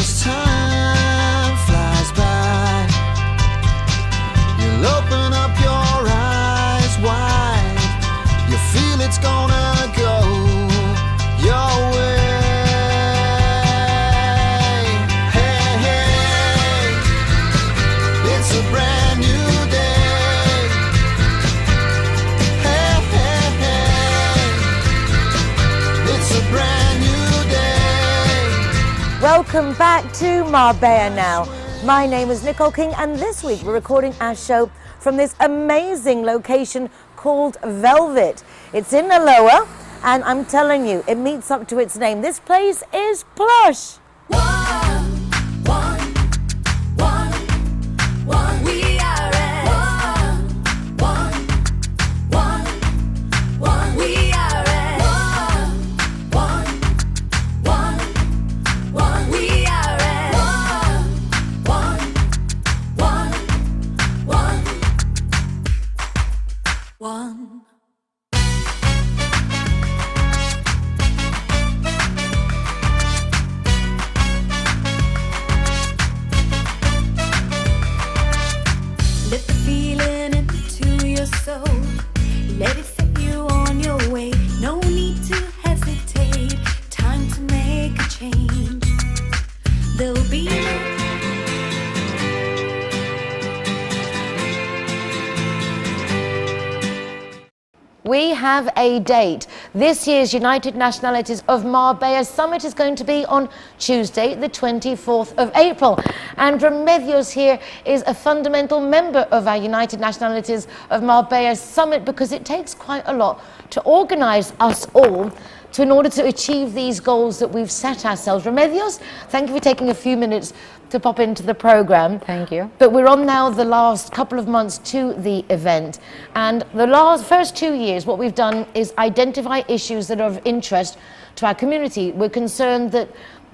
as time flies by, you'll open up your eyes wide. You feel it's gonna go your way. Hey, hey, it's a brand new day. Hey, hey, hey, it's a brand new day. Welcome back to Marbella now. My name is Nicole King, and this week we're recording our show from this amazing location called Velvet. It's in the Lower, and I'm telling you, it meets up to its name. This place is plush. Let the feeling into your soul. Let it set you on your way. No need to hesitate. Time to make a change. There'll be no We have a date. This year's United Nationalities of Marbella Summit is going to be on Tuesday, the 24th of April. And Remedios here is a fundamental member of our United Nationalities of Marbella Summit, because it takes quite a lot to organise us all in order to achieve these goals that we've set ourselves. Remedios, thank you for taking a few minutes to pop into the programme. Thank you. But we're on now the last couple of months to the event, and the first 2 years what we've done is identify issues that are of interest to our community. We're concerned that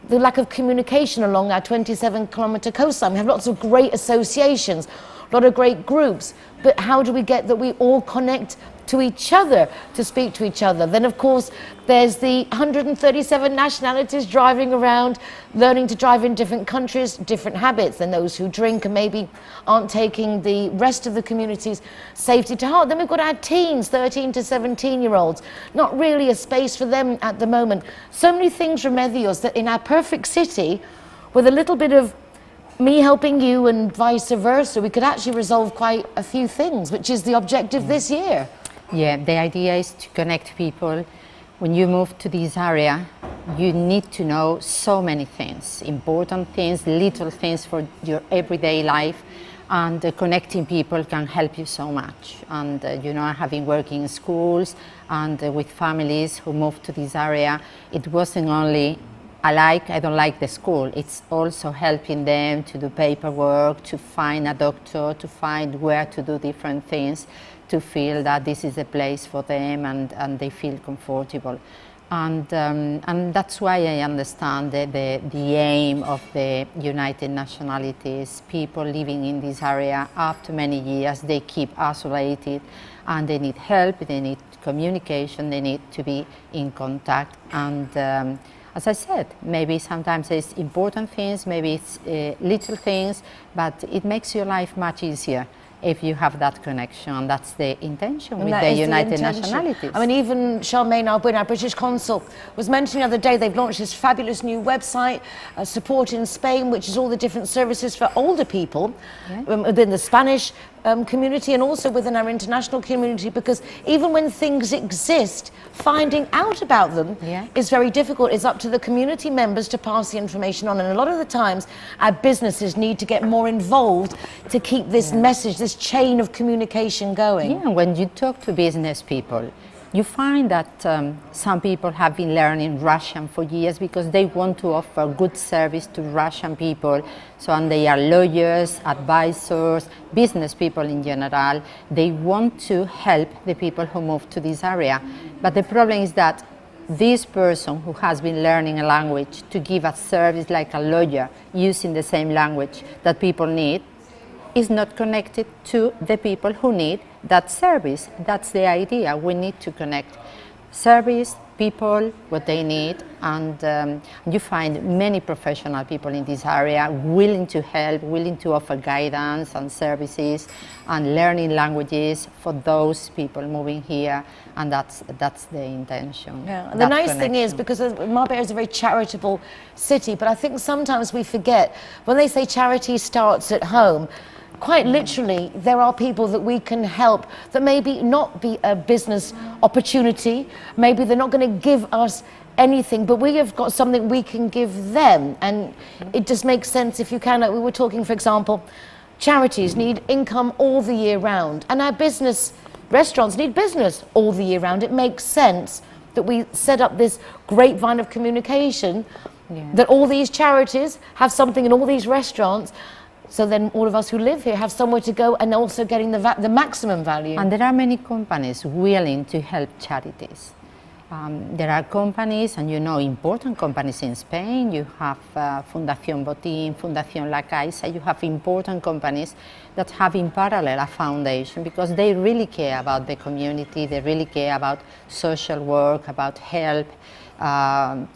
the lack of communication along our 27-kilometre coastline. We have lots of great associations, a lot of great groups, but how do we get that we all connect to each other, to speak to each other? Then of course there's the 137 nationalities driving around, learning to drive in different countries, different habits, and those who drink and maybe aren't taking the rest of the community's safety to heart. Then we've got our teens, 13 to 17-year-olds, not really a space for them at the moment. So many things, Remedios, that in our perfect city, with a little bit of me helping you and vice versa, we could actually resolve quite a few things, which is the objective this year. Yeah, the idea is to connect people. When you move to this area, you need to know so many things, important things, little things for your everyday life, and connecting people can help you so much. And you know, I have been working in schools and with families who moved to this area. It wasn't only I don't like the school, it's also helping them to do paperwork, to find a doctor, to find where to do different things, to feel that this is a place for them, and they feel comfortable. And that's why I understand the aim of the United Nationalities. People living in this area after many years, they keep isolated, and they need help, they need communication, they need to be in contact. And as I said, maybe sometimes it's important things, maybe it's little things, but it makes your life much easier if you have that connection. That's the intention with the United Nationalities. I mean, even Charmaine Arbwin, our British consul, was mentioning the other day they've launched this fabulous new website, support in Spain, which is all the different services for older people within the Spanish community and also within our international community, because even when things exist, finding out about them is very difficult. It's up to the community members to pass the information on, and a lot of the times our businesses need to get more involved to keep this message, this chain of communication going. Yeah, when you talk to business people, you find that some people have been learning Russian for years because they want to offer good service to Russian people. So, and they are lawyers, advisors, business people in general. They want to help the people who move to this area. But the problem is that this person who has been learning a language to give a service like a lawyer using the same language that people need is not connected to the people who need that service. That's the idea. We need to connect service, people what they need, and you find many professional people in this area willing to help, willing to offer guidance and services and learning languages for those people moving here, and that's the intention. Yeah. And the nice thing is, because Marbella is a very charitable city, but I think sometimes we forget, when they say charity starts at home, quite literally, there are people that we can help that maybe not be a business opportunity, maybe they're not going to give us anything, but we have got something we can give them, and it just makes sense if you can. Like we were talking, for example, charities need income all the year round, and our business restaurants need business all the year round. It makes sense that we set up this grapevine of communication, that all these charities have something in all these restaurants, so then all of us who live here have somewhere to go and also getting the maximum value. And there are many companies willing to help charities. There are companies, and you know, important companies in Spain. You have Fundación Botín, Fundación La Caixa. You have important companies that have in parallel a foundation, because they really care about the community. They really care about social work, about help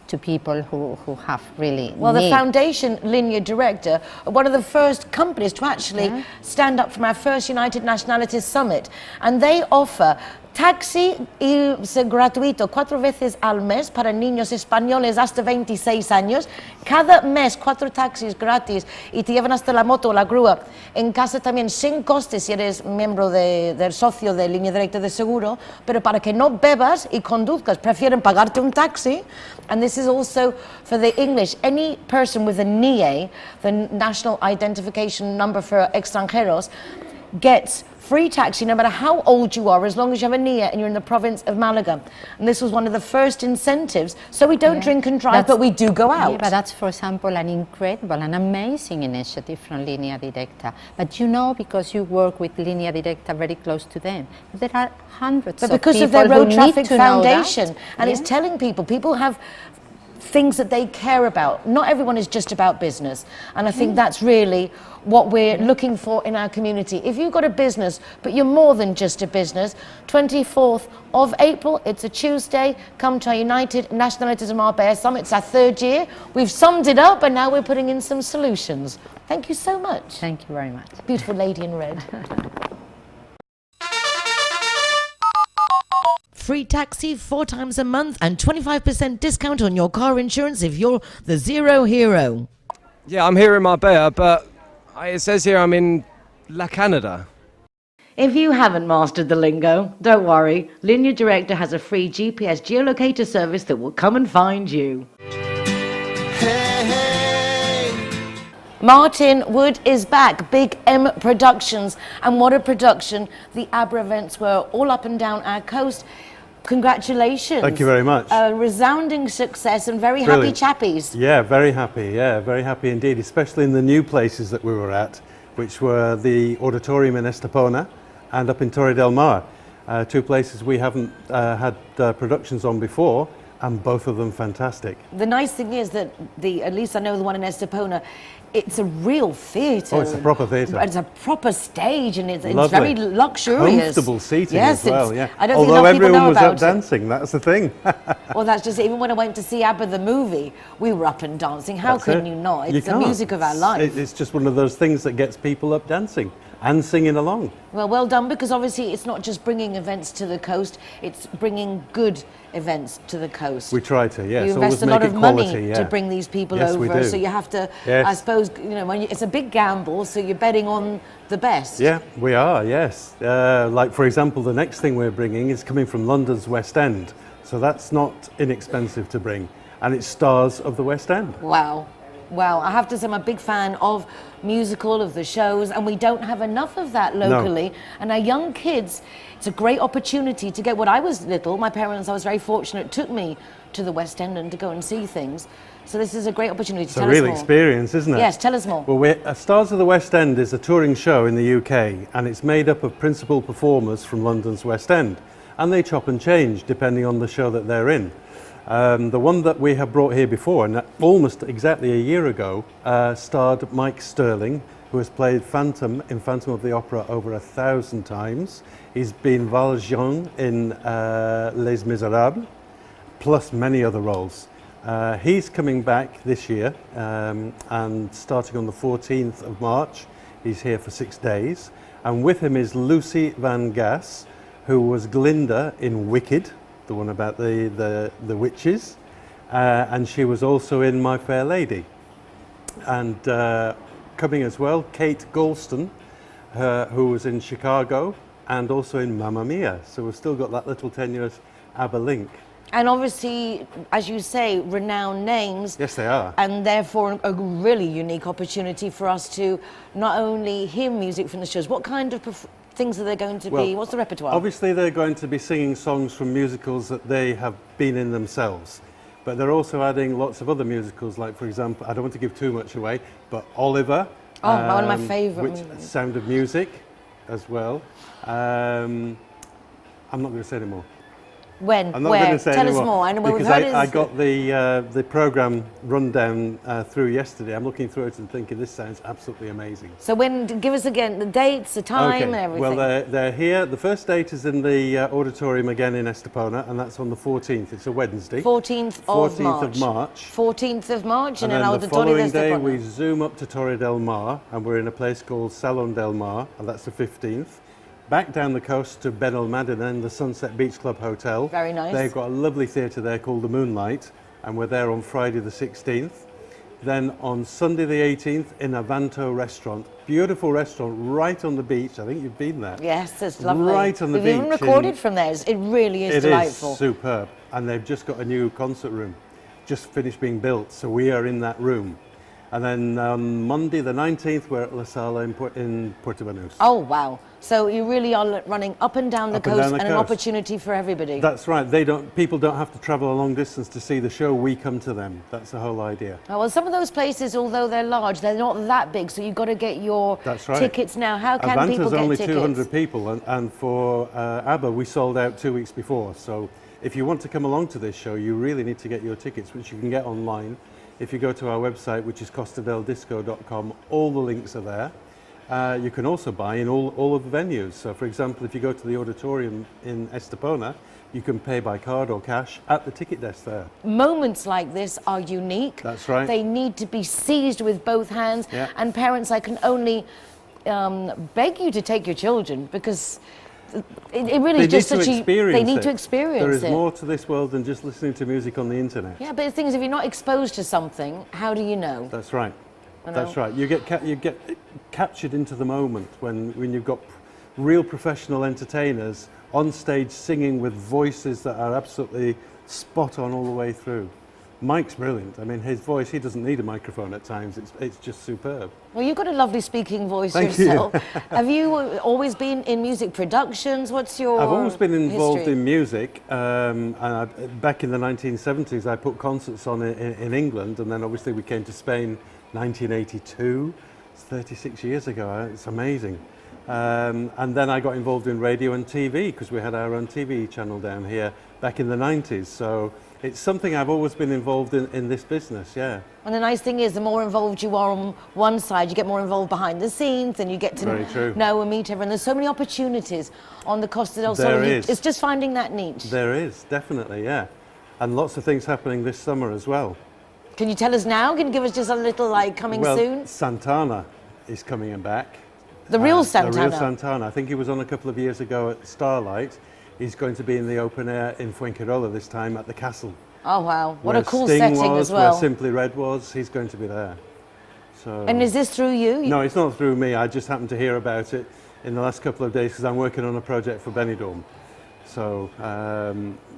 to people who have really Well, need. the foundation Linea Directa are one of the first companies to actually stand up from our first United Nationalities Summit, and they offer taxi gratuito 4 veces al mes para niños españoles hasta 26 años. Cada mes 4 taxis gratis y te llevan hasta la moto o la grúa. En casa también sin coste si eres miembro del socio de Línea Directa de Seguro, pero para que no bebas y conduzcas, prefieren pagarte un taxi. And this is also for the English. Any person with a NIE, the National Identification Number for Extranjeros, gets free taxi no matter how old you are, as long as you have a NIE and you're in the province of Malaga. And this was one of the first incentives. So we don't drink and drive, but we do go out. Yeah, but that's, for example, an incredible, an amazing initiative from Línea Directa. But you know, because you work with Línea Directa very close to them, there are hundreds But of people because of their Road who Traffic need to know Foundation, that. and it's telling people have things that they care about. Not everyone is just about business, and I think that's really what we're looking for in our community. If you've got a business, but you're more than just a business, 24th of April, it's a Tuesday, come to our United Nationalities of Marbella Summit. It's our 3rd year. We've summed it up, and now we're putting in some solutions. Thank you so much. Thank you very much. Beautiful lady in red. Free taxi 4 times a month and 25% discount on your car insurance if you're the Zero Hero. Yeah, I'm here in Marbella, but it says here I'm in La Canada. If you haven't mastered the lingo, don't worry. Linea Directa has a free GPS geolocator service that will come and find you. Hey, hey. Martyn Wood is back, Big M Productions. And what a production the Abba events were all up and down our coast. Congratulations. Thank you very much. A resounding success and very happy chappies. Yeah, very happy indeed, especially in the new places that we were at, which were the Auditorium in Estepona and up in Torre del Mar. 2 places we haven't had productions on before, and both of them fantastic. The nice thing is that at least I know the one in Estepona, it's a real theatre. Oh, it's a proper theatre. It's a proper stage, and it's Lovely. very luxurious. Comfortable seating yes, as well, yeah. I don't think Although enough people everyone know was about up dancing, that's the thing. Well, that's just it. Even when I went to see Abba the movie, we were up and dancing. How That's couldn't it. you not? You It's the can't. music of our life. It's just one of those things that gets people up dancing and singing along. Well done, because obviously it's not just bringing events to the coast, it's bringing good events to the coast. We try to, yes. You invest always a lot make of it money quality, to yeah. bring these people Yes, we over, do. so you have to, Yes. I suppose, it's a big gamble, so you're betting on the best. Yeah, we are, yes. Like, for example, the next thing we're bringing is coming from London's West End. So that's not inexpensive to bring. And it's stars of the West End. Wow. Well, I have to say I'm a big fan of musical, of the shows, and we don't have enough of that locally. And our young kids, it's a great opportunity to get, when I was little, my parents, I was very fortunate, took me to the West End and to go and see things. So this is a great opportunity. It's a real experience, isn't it? Yes, tell us more. Well, Stars of the West End is a touring show in the UK, and it's made up of principal performers from London's West End. And they chop and change depending on the show that they're in. The one that we have brought here before, and almost exactly a year ago, starred Mike Sterling, who has played Phantom in Phantom of the Opera over 1,000 times. He's been Valjean in Les Misérables, plus many other roles. He's coming back this year, and starting on the 14th of March, he's here for 6 days. And with him is Lucy van Gasse, who was Glinda in Wicked, the one about the witches, and she was also in My Fair Lady. And coming as well, Kate Galston, who was in Chicago and also in Mamma Mia. So we've still got that little tenuous ABBA link. And obviously, as you say, renowned names. Yes, they are. And therefore a really unique opportunity for us to not only hear music from the shows, what kind of things are they going to be? What's the repertoire? Obviously, they're going to be singing songs from musicals that they have been in themselves. But they're also adding lots of other musicals, like, for example, I don't want to give too much away, but Oliver. One of my favourite movies. Sound of Music as well. I'm not going to say any more. When? I'm not Where? going to say Tell anymore, us more. I know we've because heard I got the programme rundown through yesterday. I'm looking through it and thinking this sounds absolutely amazing. So when? Give us again the dates, the time, and everything. Well, they're here. The first date is in the auditorium again in Estepona, and that's on the 14th. It's a Wednesday. 14th of March. 14th of March, and then the following day we zoom up to Torre del Mar, and we're in a place called Salon del Mar, and that's the 15th. Back down the coast to Benalmádena in the Sunset Beach Club Hotel. Very nice. They've got a lovely theatre there called the Moonlight, and we're there on Friday the 16th. Then on Sunday the 18th in Avanto Restaurant. Beautiful restaurant right on the beach. I think you've been there. Yes, it's lovely. Right on the beach. We've even recorded from there. It really is delightful. It is superb. And they've just got a new concert room, just finished being built. So we are in that room. And then on Monday the 19th, we're at La Sala in Puerto Banús. Oh, wow. So you really are running up and down the coast and an opportunity for everybody. That's right. People don't have to travel a long distance to see the show. We come to them. That's the whole idea. Oh, well, some of those places, although they're large, they're not that big. So you've got to get your tickets now. How can people get only tickets? 200 people. And for ABBA, we sold out 2 weeks before. So if you want to come along to this show, you really need to get your tickets, which you can get online. If you go to our website, which is costadeldisco.com, all the links are there. You can also buy in all of the venues. So, for example, if you go to the auditorium in Estepona, you can pay by card or cash at the ticket desk there. Moments like this are unique. That's right. They need to be seized with both hands. Yeah. And parents, I can only beg you to take your children, because it really is just such a... They need to experience it. There is more to this world than just listening to music on the internet. Yeah, but the thing is, if you're not exposed to something, how do you know? That's right. That's right. You get captured into the moment when you've got real professional entertainers on stage singing with voices that are absolutely spot on all the way through. Mike's brilliant. I mean, his voice, he doesn't need a microphone at times. It's just superb. Well, you've got a lovely speaking voice Thank yourself. You. Have you always been in music productions? What's your I've always been involved history? in music. Back in the 1970s, I put concerts on in England, and then obviously we came to Spain 1982. It's 36 years ago. It's amazing. And then I got involved in radio and TV, because we had our own TV channel down here back in the 90s. So it's something I've always been involved in this business, yeah. And the nice thing is, the more involved you are on one side, you get more involved behind the scenes, and you get to know and meet everyone. There's so many opportunities on the Costa del Sol. It's just finding that niche. There is, definitely, yeah. And lots of things happening this summer as well. Can you tell us now? Can you give us just a little, coming soon? Santana is coming back. The real Santana? The real Santana. I think he was on a couple of years ago at Starlight. He's going to be in the open air in Fuengirola this time at the Castle. Oh, wow. What a cool Sting setting was, as well. Where Simply Red was, he's going to be there. So. And is this through you? No, it's not through me. I just happened to hear about it in the last couple of days because I'm working on a project for Benidorm. So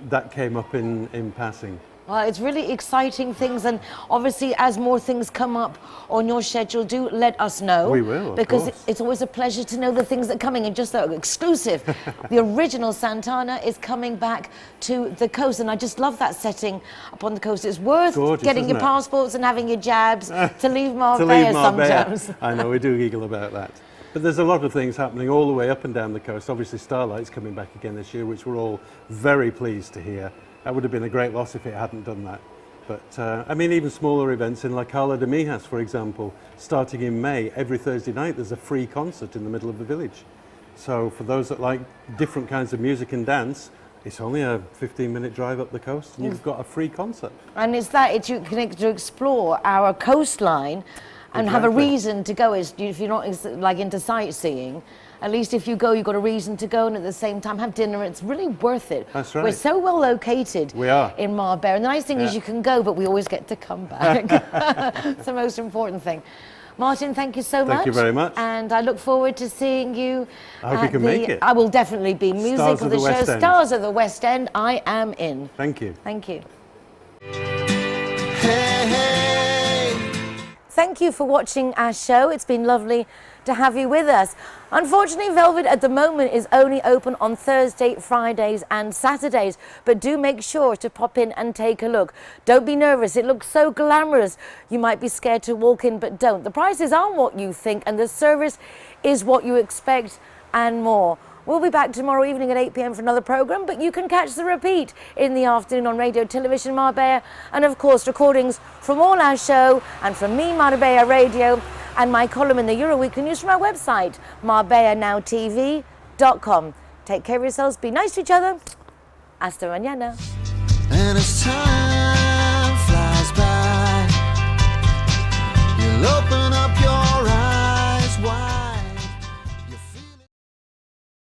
that came up in passing. Well, it's really exciting things, and obviously as more things come up on your schedule, do let us know. We will, because it's always a pleasure to know the things that are coming, and just the exclusive. The original Santana is coming back to the coast, and I just love that setting up on the coast. It's worth getting your passports and having your jabs to leave Marbella sometimes. I know, we do giggle about that. But there's a lot of things happening all the way up and down the coast. Obviously Starlight's coming back again this year, which we're all very pleased to hear. That would have been a great loss if it hadn't done that. But I mean, even smaller events in La Cala de Mijas, for example, starting in May, every Thursday night there's a free concert in the middle of the village. So for those that like different kinds of music and dance, It's only a 15-minute drive up the coast, and you've got a free concert. And it's that, it's you can to explore our coastline and have a Exactly. reason to go. If you're not like into sightseeing, at least if you go, you've got a reason to go, and at the same time have dinner. It's really worth it. That's right. We're so well located We are. in Marbella. And the nice thing is Yeah. you can go, but we always get to come back. It's the most important thing. Martyn, thank you so much. Thank you very much. And I look forward to seeing you. I hope you can make it. I will definitely be. Music Stars of of the the show, West End. Stars of the West End. I am in. Thank you. Thank you. Hey, hey. Thank you for watching our show. It's been lovely to have you with us. Unfortunately, Velvet at the moment is only open on Thursday, Fridays and Saturdays, but do make sure to pop in and take a look. Don't be nervous. It looks so glamorous. You might be scared to walk in, but don't. The prices aren't what you think, and the service is what you expect and more. We'll be back tomorrow evening at 8 p.m. for another programme, but you can catch the repeat in the afternoon on Radio Television Marbella, and of course recordings from all our show and from me, Marbella Radio, and my column in the Euro Weekly News from our website, marbellanowtv.com. Take care of yourselves, be nice to each other. Hasta mañana. And as time flies by, you'll open